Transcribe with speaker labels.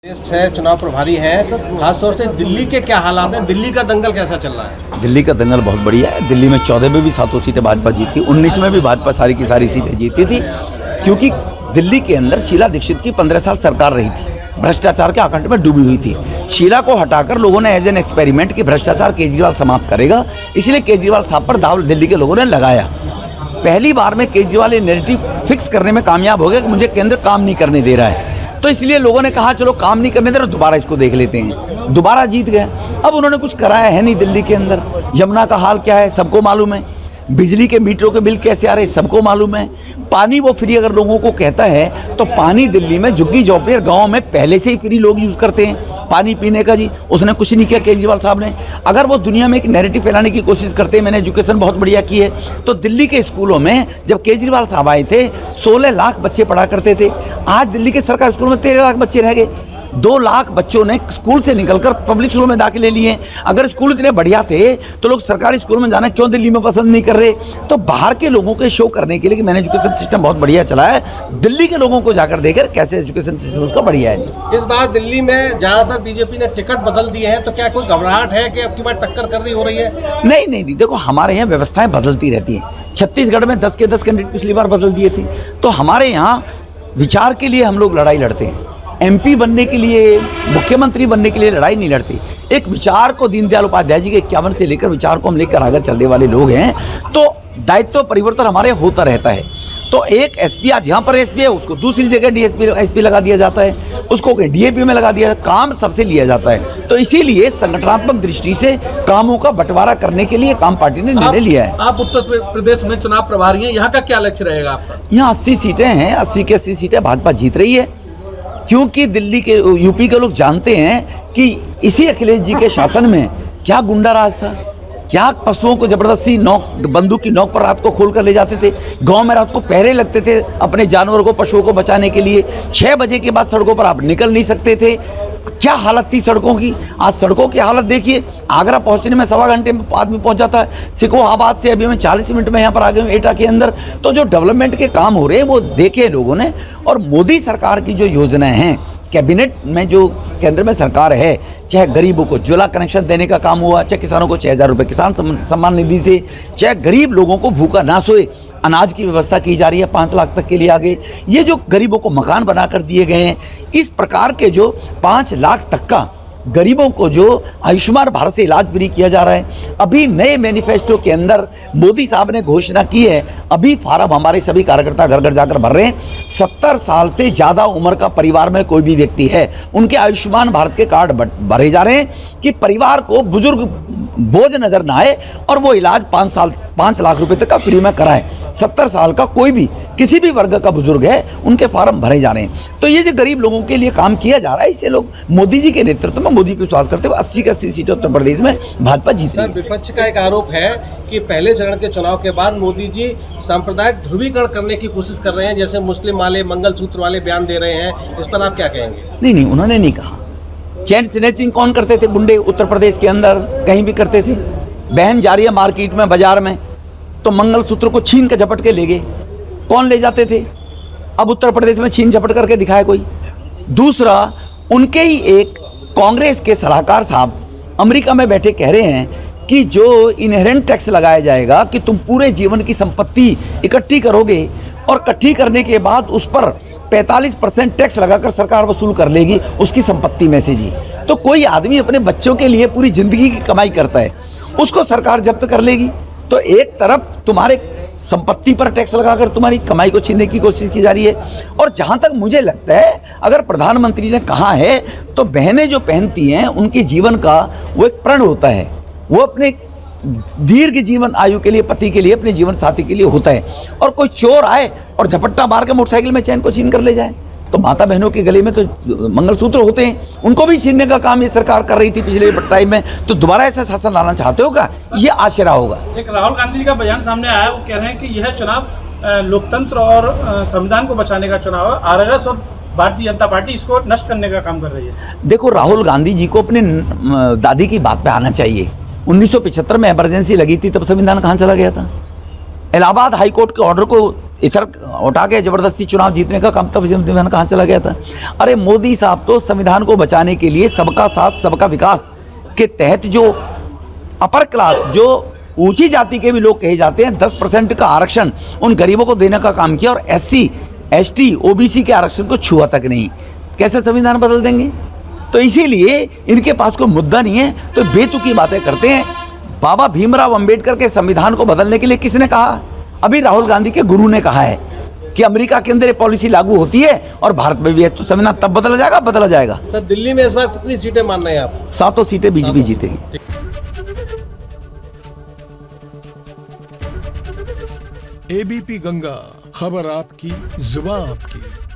Speaker 1: छह चुनाव प्रभारी हैं, खासतौर से दिल्ली के क्या हालात हैं? दिल्ली का दंगल कैसा चल रहा है?
Speaker 2: दिल्ली का दंगल बहुत बढ़िया है। दिल्ली में 14 में भी 7 सीटें भाजपा जीती, 19 में भी भाजपा सारी की सारी सीटें जीती थी, क्योंकि दिल्ली के अंदर शीला दीक्षित की 15 साल सरकार रही थी, भ्रष्टाचार के आकंठ में डूबी हुई थी। शीला को हटाकर लोगों ने एज एन एक्सपेरिमेंट कि भ्रष्टाचार केजरीवाल समाप्त करेगा, इसलिए केजरीवाल साहब पर दाव दिल्ली के लोगों ने लगाया। पहली बार में केजरीवाल ये नैरेटिव फिक्स करने में कामयाब हो गया कि मुझे केंद्र काम नहीं करने दे रहा है, तो इसलिए लोगों ने कहा चलो काम नहीं करने दे रहे, दोबारा इसको देख लेते हैं। दोबारा जीत गए। अब उन्होंने कुछ कराया है नहीं दिल्ली के अंदर। यमुना का हाल क्या है सबको मालूम है, बिजली के मीटरों के बिल कैसे आ रहे सबको मालूम है। पानी वो फ्री अगर लोगों को कहता है तो पानी दिल्ली में झुग्गी झोंपड़ी और गाँव में पहले से ही फ्री लोग यूज़ करते हैं पानी पीने का। जी उसने कुछ नहीं किया केजरीवाल साहब ने। अगर वो दुनिया में एक नैरेटिव फैलाने की कोशिश करते हैं, मैंने एजुकेशन बहुत बढ़िया की है, तो दिल्ली के स्कूलों में जब केजरीवाल साहब आए थे 16 लाख बच्चे पढ़ा करते थे, आज दिल्ली के सरकारी स्कूलों में 13 लाख बच्चे रह गए। 2 लाख बच्चों ने स्कूल से निकलकर पब्लिक स्कूलों में दाखिले लिए। अगर स्कूल इतने बढ़िया थे तो लोग सरकारी स्कूल में जाना क्यों दिल्ली में पसंद नहीं कर रहे? तो बाहर के लोगों को शो करने के लिए कि मैंने एजुकेशन सिस्टम बहुत बढ़िया चला है, दिल्ली के लोगों को जाकर देकर कैसे एजुकेशन सिस्टम उसका बढ़िया है।
Speaker 1: इस बार दिल्ली में ज्यादातर बीजेपी ने टिकट बदल दिए हैं, तो क्या कोई घबराहट है कि अब की बार टक्कर करनी हो रही है?
Speaker 2: नहीं, देखो हमारे यहाँ व्यवस्थाएं बदलती रहती हैं। छत्तीसगढ़ में 10 के 10 कैंडिडेट पिछली बार बदल दिए थे, तो हमारे यहाँ विचार के लिए हम लोग लड़ाई लड़ते हैं। एमपी बनने के लिए, मुख्यमंत्री बनने के लिए लड़ाई नहीं लड़ती। एक विचार को दीनदयाल उपाध्याय जी के 51 से लेकर विचार को हम लेकर आगे चलने वाले लोग हैं, तो दायित्व परिवर्तन हमारे होता रहता है। तो एक एसपी आज यहाँ पर एसपी है, उसको दूसरी जगह एसपी लगा दिया जाता है, उसको डीएपी में लगा दिया जाता है, काम सबसे लिया जाता है। तो इसीलिए संगठनात्मक दृष्टि से कामों का बंटवारा करने के लिए काम पार्टी ने निर्णय लिया है।
Speaker 3: आप उत्तर प्रदेश में चुनाव प्रभारी हैं, यहाँ का क्या लक्ष्य रहेगा आपका?
Speaker 2: यहाँ 80 सीटें हैं, 80 की 80 सीटें भाजपा जीत रही है, क्योंकि दिल्ली के यूपी के लोग जानते हैं कि इसी अखिलेश जी के शासन में क्या गुंडा राज था, क्या पशुओं को जबरदस्ती बंदूक की नोक पर रात को खोल कर ले जाते थे। गांव में रात को पहरे लगते थे अपने जानवरों को, पशुओं को बचाने के लिए। 6 बजे के बाद सड़कों पर आप निकल नहीं सकते थे। क्या हालत थी सड़कों की। आज सड़कों की हालत देखिए, आगरा पहुंचने में 1.25 घंटे में आदमी पहुंच जाता है। सिकोहाबाद से अभी मैं 40 मिनट में यहाँ पर आ गए हूँ एटा के अंदर। तो जो डेवलपमेंट के काम हो रहे हैं वो देखे लोगों ने। और मोदी सरकार की जो योजनाएं हैं, कैबिनेट में जो केंद्र में सरकार है, चाहे गरीबों को उज्ज्वला कनेक्शन देने का काम हुआ, चाहे किसानों को 6000 रुपये किसान सम्मान निधि से, चाहे गरीब लोगों को भूखा ना सोए अनाज की व्यवस्था की जा रही है 5 लाख तक के लिए आगे, ये जो गरीबों को मकान बनाकर दिए गए हैं, इस प्रकार के जो 5 लाख तक का गरीबों को जो आयुष्मान भारत से इलाज फ्री किया जा रहा है। अभी नए मैनिफेस्टो के अंदर मोदी साहब ने घोषणा की है, अभी फार्म हमारे सभी कार्यकर्ता घर घर जाकर भर रहे हैं। 70 साल से ज़्यादा उम्र का परिवार में कोई भी व्यक्ति है, उनके आयुष्मान भारत के कार्ड भरे जा रहे हैं कि परिवार को बुजुर्ग बोझ नजर ना आए और वो इलाज 5 लाख रुपए तक का फ्री में कराए। 70 साल का कोई भी किसी भी वर्ग का बुजुर्ग है, उनके फार्म भरे जा रहे हैं। तो ये जो गरीब लोगों के लिए काम किया जा रहा है, इससे लोग मोदी जी के नेतृत्व में, मोदी पे विश्वास करते हुए 80 की 80 सीटें उत्तर प्रदेश में भाजपा जीत रही है।
Speaker 1: विपक्ष का एक आरोप है कि पहले चरण के चुनाव के बाद मोदी जी सांप्रदायिक ध्रुवीकरण करने की कोशिश कर रहे हैं, जैसे मुस्लिम वाले मंगलसूत्र वाले बयान दे रहे हैं। इस पर आप क्या कहेंगे?
Speaker 2: नहीं, उन्होंने नहीं कहा। चैन स्नैचिंग कौन करते थे? गुंडे उत्तर प्रदेश के अंदर कहीं भी करते थे। बहन जा रही है मार्केट में, बाजार में, तो मंगलसूत्र को छीन के झपट के ले गए। कौन ले जाते थे? अब उत्तर प्रदेश में छीन झपट करके दिखाए कोई। दूसरा, उनके ही एक कांग्रेस के सलाहकार साहब अमेरिका में बैठे कह रहे हैं कि जो इनहेरेंट टैक्स लगाया जाएगा कि तुम पूरे जीवन की संपत्ति इकट्ठी करोगे और इकट्ठी करने के बाद उस पर 45% टैक्स लगाकर सरकार वसूल कर लेगी उसकी संपत्ति में से। जी तो कोई आदमी अपने बच्चों के लिए पूरी जिंदगी की कमाई करता है, उसको सरकार जब्त कर लेगी। तो एक तरफ तुम्हारे संपत्ति पर टैक्स लगाकर तुम्हारी कमाई को छीनने की कोशिश की जा रही है। और जहाँ तक मुझे लगता है, अगर प्रधानमंत्री ने कहा है तो बहनें जो पहनती हैं उनके जीवन का वो एक प्रण होता है, वो अपने दीर्घ जीवन आयु के लिए, पति के लिए, अपने जीवन साथी के लिए होता है। और कोई चोर आए और झपट्टा मार के मोटरसाइकिल में चैन को छीन कर ले जाए, तो माता बहनों के गले में तो मंगलसूत्र होते हैं, उनको भी छीनने का काम ये सरकार कर रही थी पिछले टाइम में। तो दोबारा ऐसा शासन लाना चाहते हो क्या? ये आश्चर्य होगा।
Speaker 3: एक राहुल गांधी जी का बयान सामने आया, वो कह रहे हैं कि यह चुनाव लोकतंत्र और संविधान को बचाने का चुनाव है। आरएसएस और भारतीय जनता पार्टी इसको नष्ट करने का काम कर रही है।
Speaker 2: देखो, राहुल गांधी जी को अपने दादी की बात पे आना चाहिए। 1975 में इमरजेंसी लगी थी, तब संविधान कहाँ चला गया था? इलाहाबाद हाईकोर्ट के ऑर्डर को इधर उठा के जबरदस्ती चुनाव जीतने का काम तब संविधान कहाँ चला गया था। अरे मोदी साहब तो संविधान को बचाने के लिए सबका साथ सबका विकास के तहत जो अपर क्लास, जो ऊंची जाति के भी लोग कहे जाते हैं, 10% का आरक्षण उन गरीबों को देने का काम किया, और SC ST OBC के आरक्षण को छुआ तक नहीं। कैसे संविधान बदल देंगे? तो इसीलिए इनके पास कोई मुद्दा नहीं है, तो बेतुकी बातें करते हैं। बाबा भीमराव अंबेडकर के संविधान को बदलने के लिए किसने कहा? अभी राहुल गांधी के गुरु ने कहा है कि अमेरिका के अंदर ये पॉलिसी लागू होती है और भारत में भी है, तो संविधान तब बदला जाएगा, बदला जाएगा।
Speaker 1: सर दिल्ली में इस बार कितनी सीटें मान रहे हैं आप?
Speaker 2: 7 सीटें बीजेपी जीतेगी।
Speaker 4: ABP गंगा, खबर आपकी, जुबान आपकी।